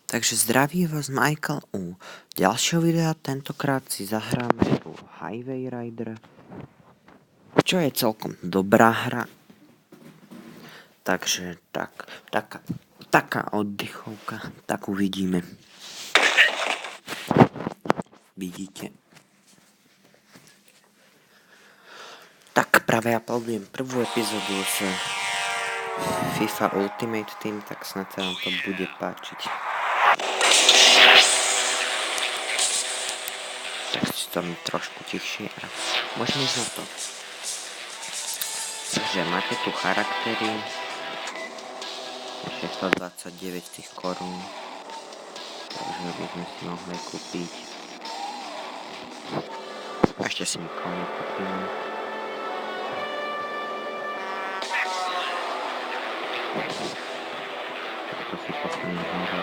Takže zdraví vás Michael u ďalšieho videa, tentokrát si zahráme tu Highway Rider, čo je celkom dobrá hra. Takže taká oddychovka, tak uvidíme. Vidíte. Tak práve uploadujem prvú epizódu z FIFA Ultimate Team, tak snad sa vám to bude páčiť. Tak si to mi trošku tichšie a môžeme ísť na to. Takže máte tu charaktery, ešte 129 tých korún, takže by sme si mohli kúpiť. A ešte si nikoho nekúpime. To si posuniem hore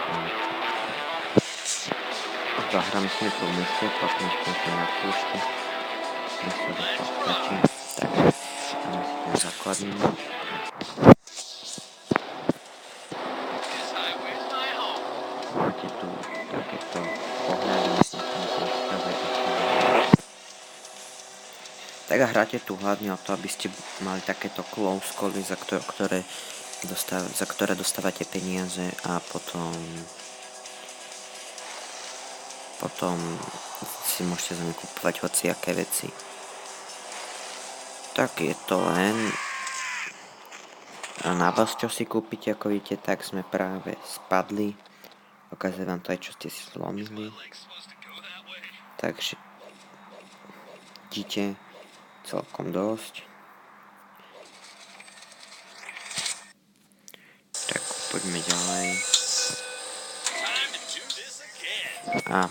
a zahráme si to v meste, potom skončím na púšti. Nech sa to stačí. Takže dáme si ten základný mod. Máte tu takéto pohľady, myslím, že tak a hráte tu hlavne o to, aby ste mali takéto close cally, za ktoré dostávate peniaze a potom si môžete za ne kúpovať hociaké veci. Tak je to len a na vás, čo si kúpite, ako vidíte, tak sme práve spadli. Ukazujem vám to aj, čo ste si zlomili. Takže vidíte celkom dosť. Tak poďme ďalej. A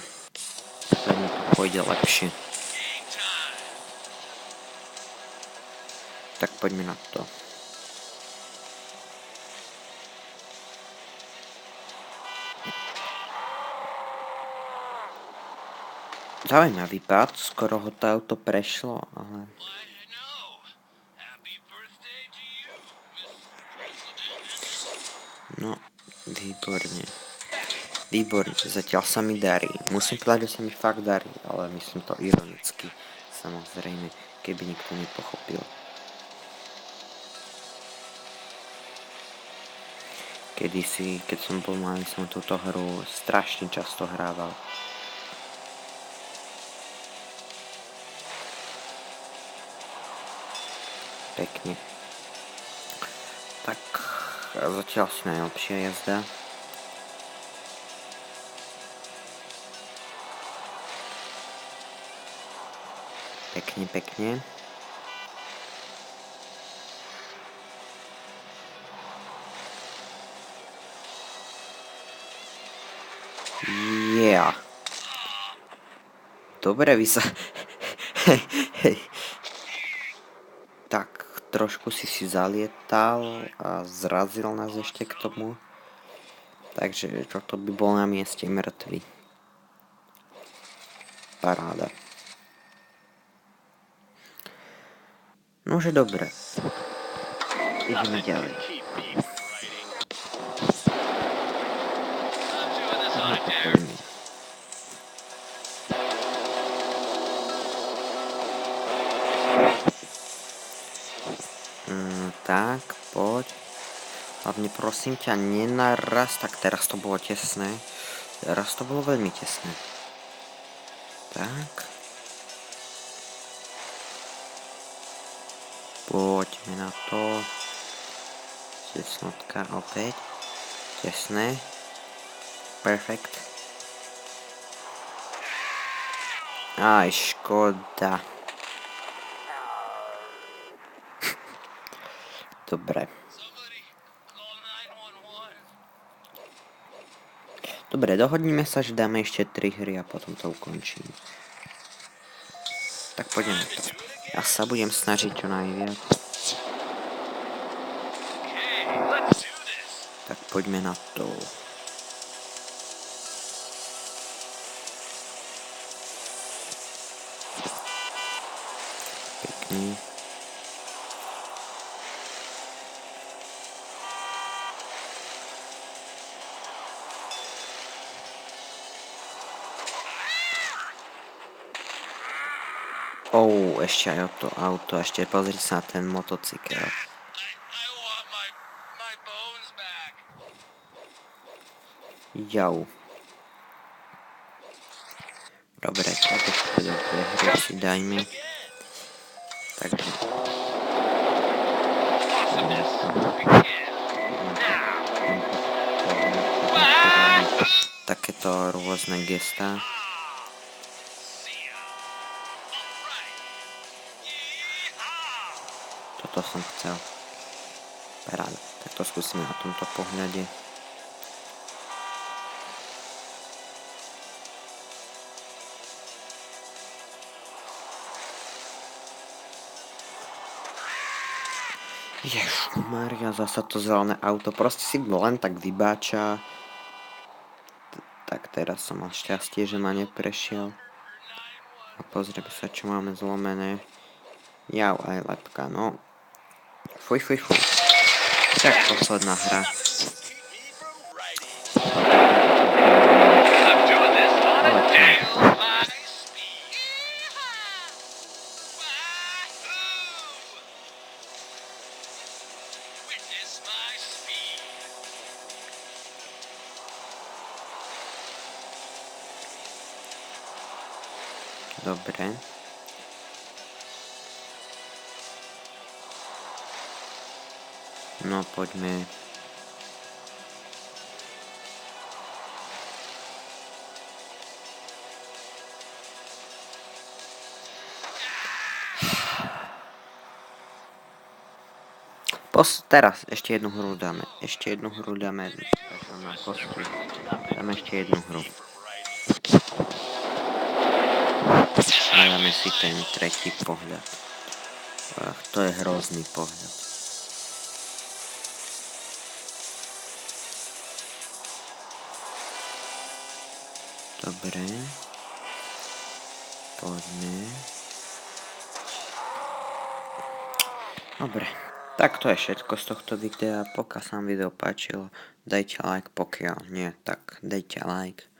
mi to pôjde lepšie. Tak poďme na to. Zaujímavý pád, skoro ho to auto prešlo, ale... No, výborne. Výborne, zatiaľ sa mi darí. Musím povedať, že sa mi fakt darí, ale myslím to ironicky. Samozrejme, keby nikto nepochopil. Kedysi, keď som bol malý, som túto hru strašne často hrával. Pekne. Tak, zatiaľ si najlepšia jazda. Pekne, pekne. Yeah. Dobre, vy sa... Hej. Tak, trošku si zalietal a zrazil nás ešte k tomu. Takže toto by bol na mieste mŕtvy. Paráda. Nože dobre. Ideme ďalej. Tak, poď. Hlavne prosím ťa, nenaraz. Tak teraz to bolo tesné. Teraz to bolo veľmi tesné. Tak. Poďme na to. Tesnotka opäť. Tesné. Perfekt. Aj, škoda. Dobre. Dobre, dohodníme sa, že dáme ešte 3 hry a potom to ukončím. Tak poďme na to. Ja sa budem snažiť čo najviac. Tak poďme na to. Pekný. Ešte aj to auto, ešte pozri sa na ten motocykel. Jau. Dobre, tak ešte do tej hry si dajme. Takže... Takéto rôzne gestá. Toto som chcel. Paráda. Tak to skúsime na tomto pohľade. Ježišmaria, zasa to zelené auto. Proste si len tak vybáča. Tak teraz som mal šťastie, že ma neprešiel. A pozrieme sa, čo máme zlomené. Jau, aj lepka, no. Fuj. Tak posledná hra. Dobre. No, poďme. Teraz ešte jednu hru dáme. Dáme ešte jednu hru. A dáme si ten tretí pohľad. To je hrozný pohľad. Dobre. Poďme. Dobre. Tak to je všetko z tohto videa. Pokiaľ sa vám video páčilo, dajte like, pokiaľ nie, tak dajte like.